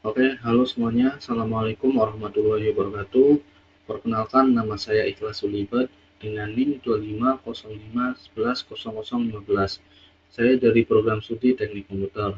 Oke, halo semuanya. Assalamualaikum warahmatullahi wabarakatuh. Perkenalkan, nama saya Ikhlas Sulibat dengan NIM 2505110015. Saya dari program studi Teknik Komputer.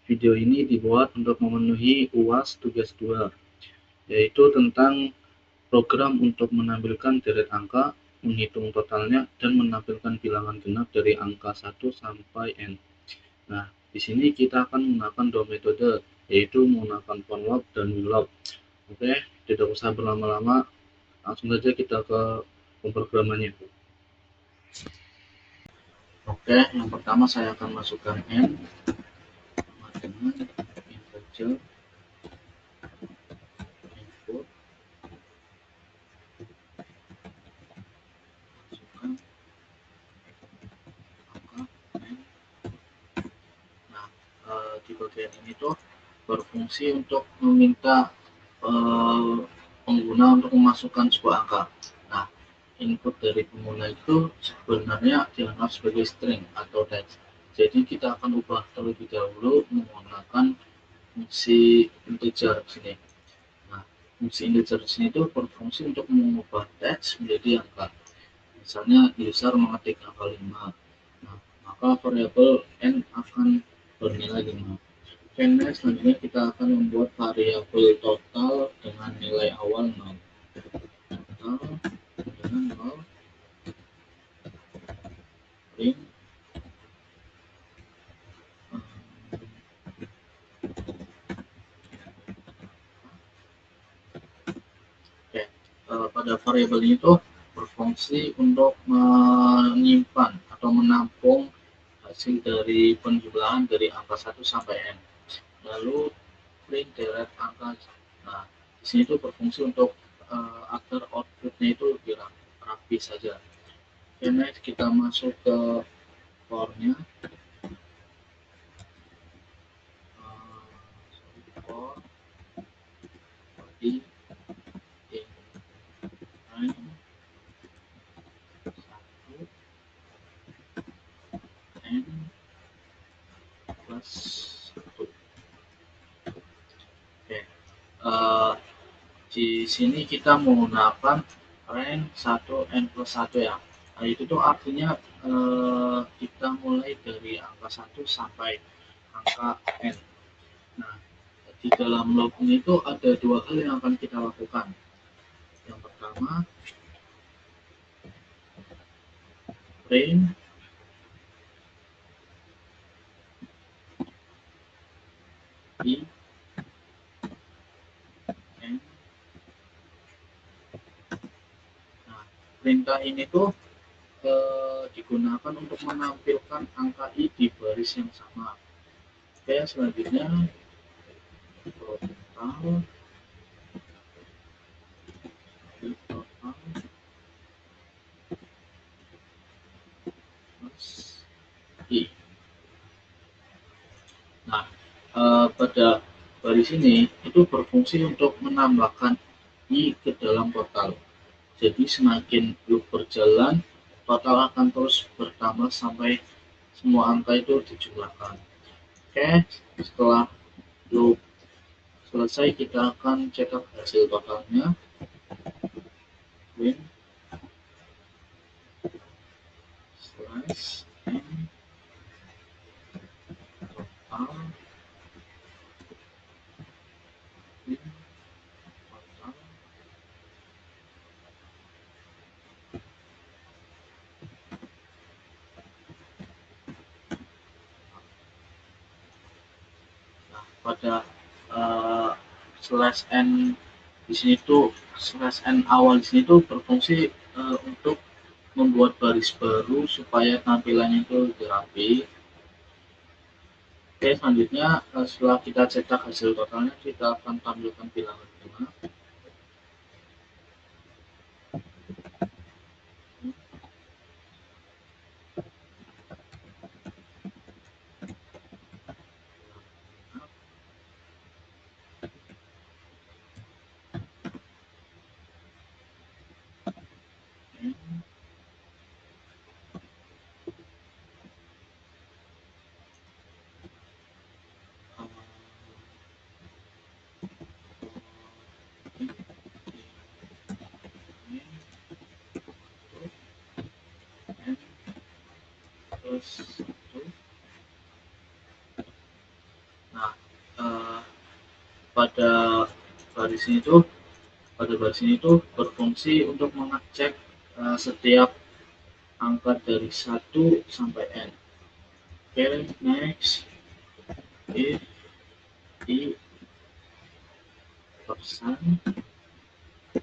Video ini dibuat untuk memenuhi UAS tugas 2, yaitu tentang program untuk menampilkan deret angka, menghitung totalnya, dan menampilkan bilangan genap dari angka 1 sampai N. Nah, di sini kita akan menggunakan dua metode, yaitu menggunakan for loop dan while loop. Oke, tidak usah berlama-lama, langsung saja kita ke pemrogramannya. Oke, yang pertama saya akan masukkan N sama dengan integer input, masukkan angka N. Nah, di bagian ini tuh berfungsi untuk meminta pengguna untuk memasukkan sebuah angka. Nah, input dari pengguna itu sebenarnya dianggap sebagai string atau text. Jadi kita akan ubah terlebih dahulu menggunakan fungsi integer sini. Nah, fungsi integer sini itu berfungsi untuk mengubah teks menjadi angka. Misalnya user mengetik angka 5. Nah, maka variabel n akan bernilai 5. Oke, selanjutnya kita akan membuat variabel total dengan nilai awal 0. Total dengan 0 print. Oke, pada variabel ini tuh berfungsi untuk menyimpan atau menampung hasil dari penjumlahan dari angka 1 sampai n. Lalu print deret angka. Nah, di sini tuh berfungsi untuk agar outputnya itu lebih rapi saja. Oke, next kita masuk ke for-nya. For i n plus 1. Oke, di sini kita menggunakan rank 1 n plus 1 ya. Nah, itu tuh artinya kita mulai dari angka 1 sampai angka n. Nah, di dalam loop ini tuh ada dua hal yang akan kita lakukan. Yang pertama, print i n. Nah, perintah ini tuh digunakan untuk menampilkan angka i di baris yang sama. Oke, selanjutnya total plus i. Nah, pada baris ini itu berfungsi untuk menambahkan i ke dalam total. Jadi semakin loop berjalan, total akan terus bertambah sampai semua angka itu dijumlahkan. Oke, setelah loop selesai kita akan cetak hasil totalnya. Win slash n total win total. Nah, pada slash n di sini tuh slash n awal di sini tuh berfungsi untuk membuat baris baru supaya tampilannya itu lebih rapi. Oke, selanjutnya setelah kita cetak hasil totalnya, kita akan tampilkan bilangan genap. plus 1. Nah, pada baris ini tuh berfungsi untuk mengecek setiap angka dari 1 sampai n. Okay, next, if i persen 2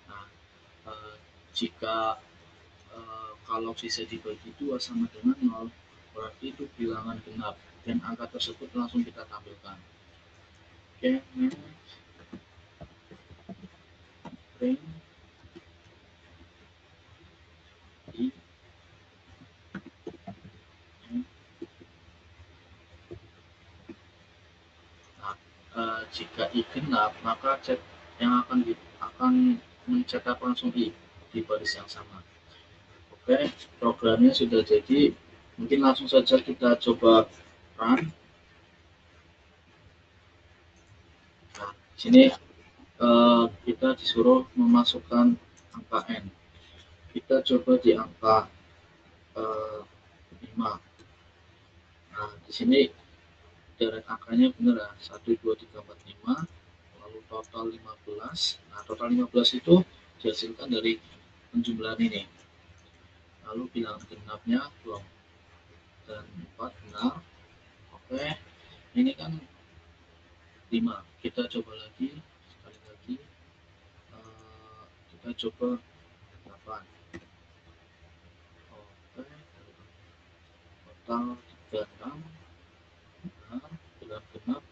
nah, jika kalau sisa dibagi 2 sama dengan 0, berarti itu bilangan genap dan angka tersebut langsung kita tampilkan. Oke, next, print i n. Nah, jika i genap, maka cek yang akan mencetak langsung i di baris yang sama. Oke, programnya sudah jadi. Mungkin langsung saja kita coba run. Nah, sini kita disuruh memasukkan angka n. Kita coba di angka 5. Nah, di sini deret angkanya benar ya, 1, 2, 3, 4, 5, lalu total 15. Nah, total 15 itu dihasilkan dari penjumlahan ini. Lalu bilangan genapnya belum, dan 4 benar. Oke, ini kan 5. Kita coba lagi, sekali lagi, kita coba 8. Oke, total 36. Benar, bilangan genap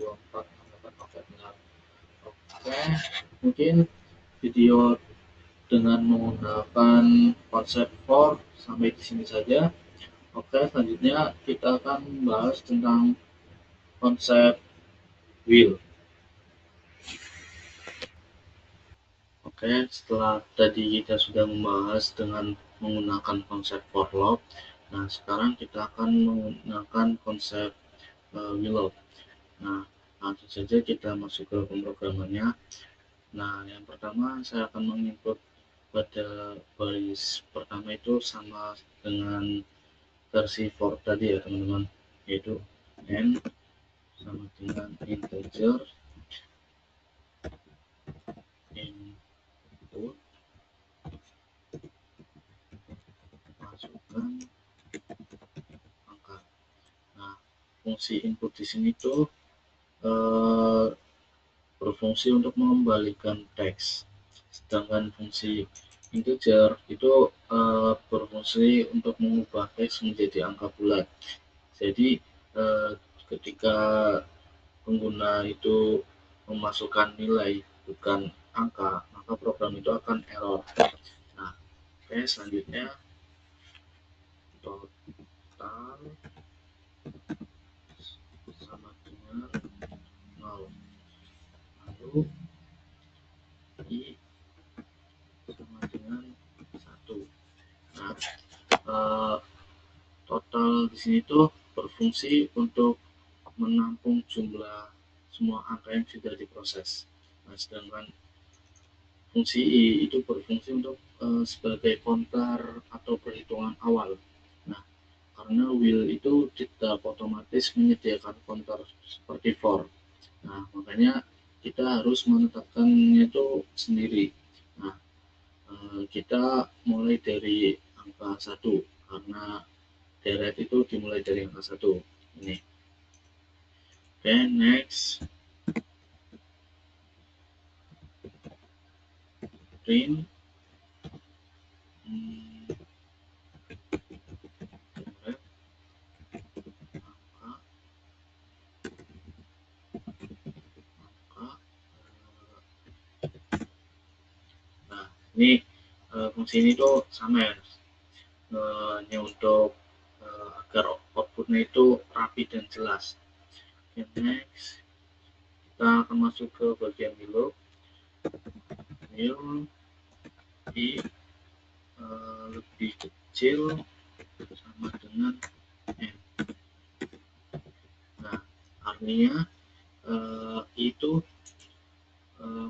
24, 68. Oke, benar. Oke, mungkin video dengan menggunakan konsep for sampai di sini saja. Oke, selanjutnya kita akan membahas tentang konsep will. Oke, setelah tadi kita sudah membahas dengan menggunakan konsep for loop, nah sekarang kita akan menggunakan konsep will. Nah, langsung saja kita masuk ke pemrogramannya. Nah, yang pertama saya akan menginput pada baris pertama itu sama dengan versi for tadi ya teman-teman, yaitu n sama dengan integer input masukkan angka. Nah, fungsi input di sini tuh berfungsi untuk mengembalikan teks, sedangkan fungsi integer itu berfungsi untuk mengubah teks menjadi angka bulat. Jadi ketika pengguna itu memasukkan nilai bukan angka, maka program itu akan error. Nah, oke, selanjutnya total sama dengan 0, lalu i sama dengan 1. Nah, total di sini tuh berfungsi untuk menampung jumlah semua angka yang sudah diproses. Nah, sedangkan fungsi i itu berfungsi untuk sebagai counter atau perhitungan awal. Nah, karena will itu tidak otomatis menyediakan counter seperti for. Nah, makanya kita harus menetapkannya itu sendiri. Nah, kita mulai dari angka 1 karena deret itu dimulai dari angka 1 ini. Oke, next, print nah ini fungsi ini tuh sama ya, ini untuk agar outputnya itu rapi dan jelas. Okay, next, kita akan masuk ke bagian will i lebih kecil sama dengan n. Nah, artinya itu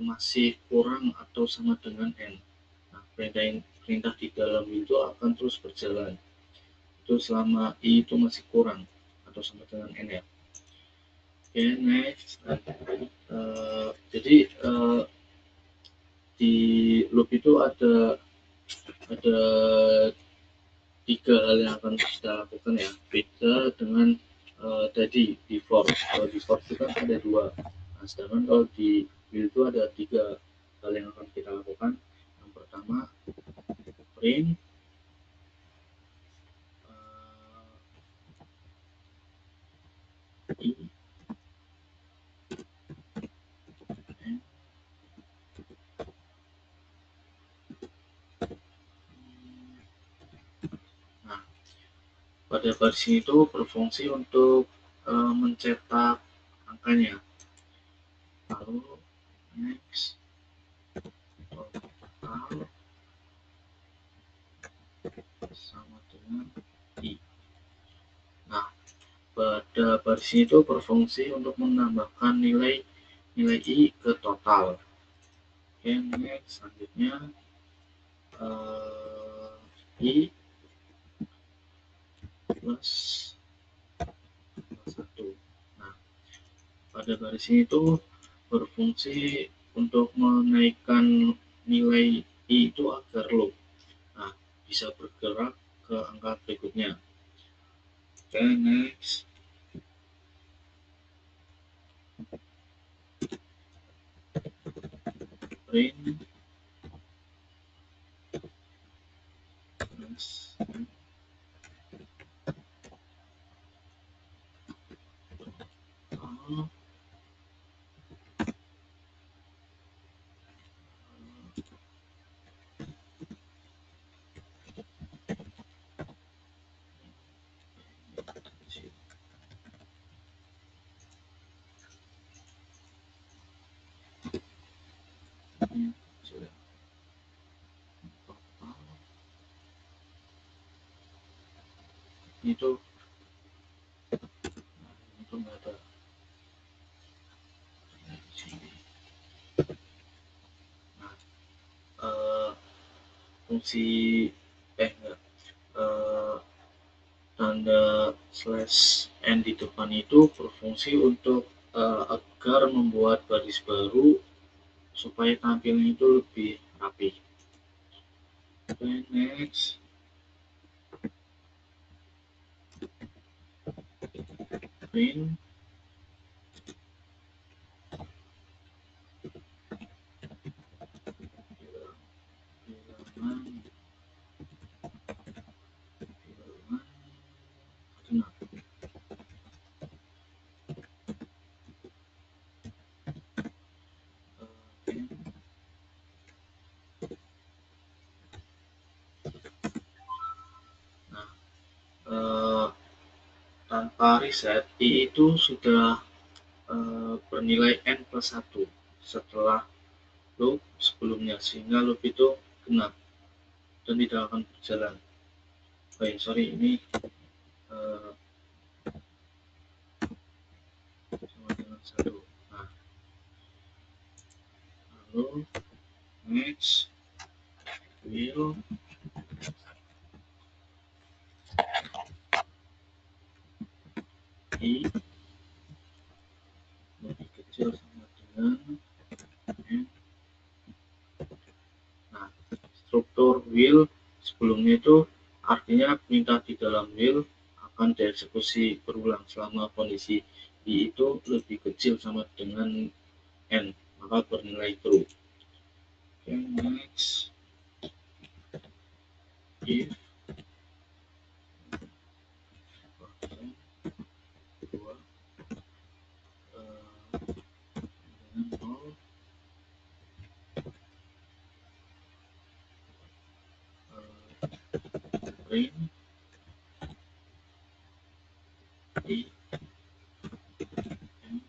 masih kurang atau sama dengan n. Nah, perintah di dalam itu akan terus berjalan itu selama i itu masih kurang atau sama dengan n ya. Oke, next. Jadi di loop itu ada 3 hal yang akan kita lakukan ya, beda dengan tadi di for. Kalau di for itu kan ada 2, nah sedangkan kalau di while itu ada 3 hal yang akan kita lakukan. Yang pertama print i n. Nah, pada baris ini itu berfungsi untuk mencetak angkanya. Lalu next total sama dengan i. Nah, pada baris ini itu berfungsi untuk menambahkan nilai i ke total. Oke, next selanjutnya i plus 1. Nah, pada baris ini itu berfungsi untuk menaikkan nilai i itu agar loop. Nah, bisa bergerak ke angka berikutnya. Oke, next print plus total itu nggak ada. Nah, fungsi enggak, tanda slash n di depan itu berfungsi untuk agar membuat baris baru supaya tampilnya itu lebih rapi. Okay, next print bilangan genap. Nah, tanpa reset i itu sudah bernilai n plus 1 setelah loop sebelumnya, sehingga loop itu genap dan tidak akan berjalan. Baik, sorry, ini sama dengan 1. Nah, lalu next will i lebih kecil sama dengan n. Nah, struktur will sebelumnya itu artinya perintah di dalam will akan dieksekusi berulang selama kondisi i itu lebih kecil sama dengan n, maka bernilai true. Okay, next if print i n.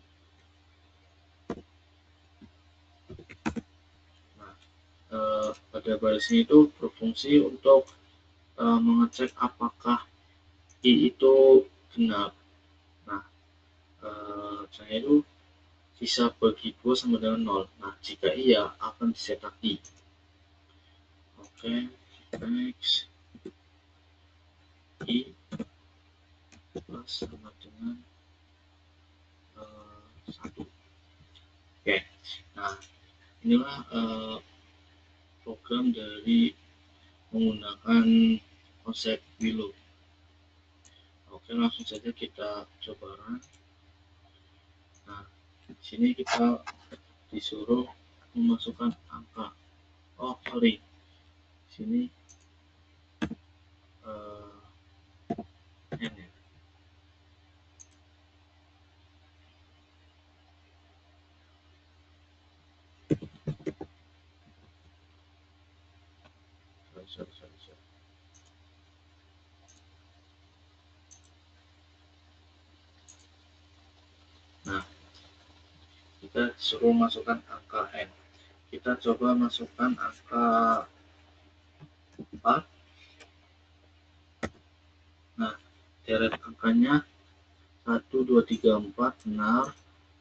Nah, pada baris ini itu berfungsi untuk mengecek apakah i itu genap. Nah, caranya itu bisa bagi 2 sama dengan 0. Nah, jika iya akan disetaki. Oke, X I plus sama dengan 1. Oke, nah inilah program dari menggunakan konsep Willow. Oke, langsung saja kita coba run. Nah, di sini kita disuruh memasukkan angka. Oh, sorry. Di sini N ya. Sorry. Nah, kita disuruh masukkan angka N. Kita coba masukkan angka 4. Nah, deret angkanya 1, 2, 3, 4 benar.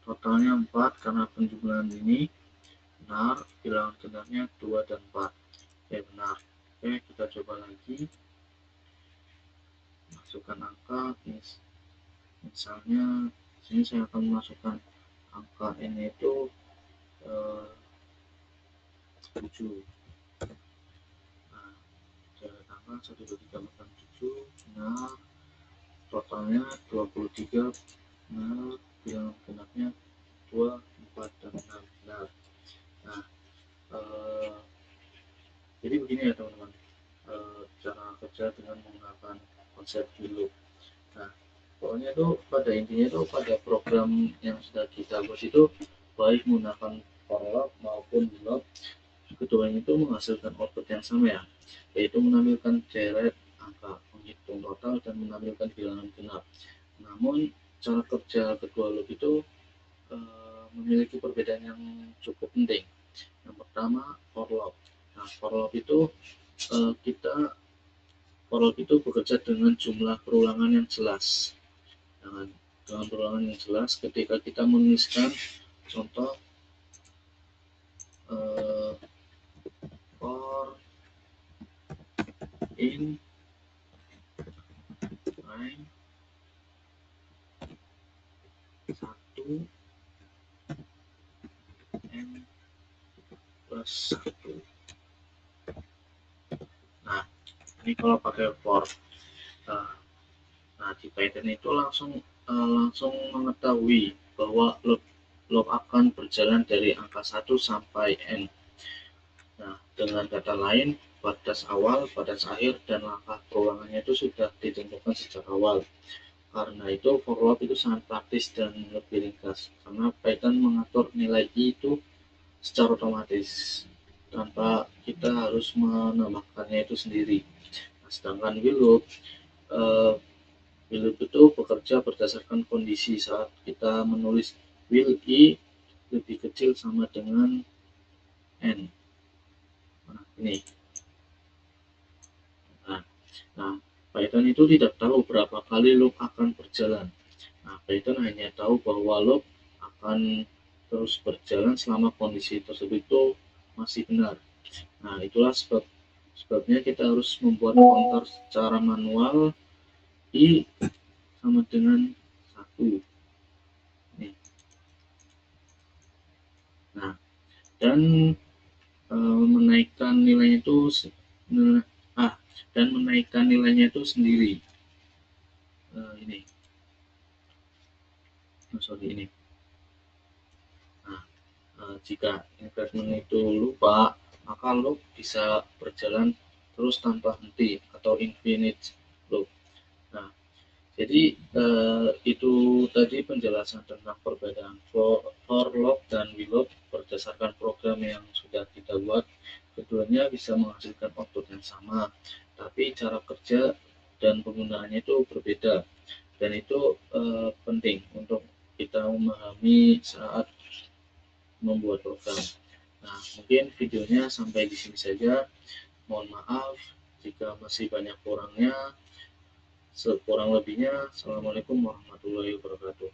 Totalnya 4 karena penjumlahan ini benar. Bilangan genapnya 2 dan 4. Oke, benar. Oke, kita coba lagi. Masukkan angka. Misalnya, sini saya akan memasukkan angka N itu 7. Nah, deret angka 1, 2, 3, 4, 7 benar. Totalnya 23 benar. Bilangan genapnya 2, 4, dan 6 benar. Nah, jadi begini ya teman-teman, cara kerja dengan menggunakan konsep Willow. Nah, pokoknya itu pada intinya itu pada program yang sudah kita buat itu baik menggunakan for loop maupun Willow, keduanya itu menghasilkan output yang sama ya, yaitu menampilkan deret angka, menghitung total, dan menampilkan bilangan genap. Namun cara kerja kedua loop itu memiliki perbedaan yang cukup penting. Yang pertama, for loop. Nah, for loop itu for loop itu bekerja dengan jumlah perulangan yang jelas. Dengan perulangan yang jelas, ketika kita menuliskan contoh for in line 1 n plus 1. Nah, ini kalau pakai for. Nah, di Python itu langsung mengetahui bahwa loop akan berjalan dari angka 1 sampai n. Nah, dengan kata lain, batas awal, batas akhir, dan langkah perulangannya itu sudah ditentukan sejak awal. Karena itu, for loop itu sangat praktis dan lebih ringkas. Karena Python mengatur nilai i itu secara otomatis, tanpa kita harus menambahkannya itu sendiri. Nah, sedangkan Willow itu bekerja berdasarkan kondisi saat kita menulis will i lebih kecil sama dengan n. Nah, ini. Nah, Python itu tidak tahu berapa kali loop akan berjalan. Nah, Python hanya tahu bahwa loop akan terus berjalan selama kondisi tersebut itu masih benar. Nah, itulah sebabnya kita harus membuat counter secara manual i sama dengan 1. Nih. Nah, dan menaikkan nilainya itu sendiri. Ini. Ini. Nah, jika increment itu lupa, maka loop bisa berjalan terus tanpa henti atau infinite loop. Nah, jadi itu tadi penjelasan tentang perbedaan for loop dan Willow berdasarkan program yang sudah kita buat. Keduanya bisa menghasilkan output yang sama, tapi cara kerja dan penggunaannya itu berbeda, dan itu penting untuk kita memahami saat membuat program. Nah, mungkin videonya sampai di sini saja. Mohon maaf jika masih banyak kurangnya. Sekurang lebihnya, Assalamualaikum warahmatullahi wabarakatuh.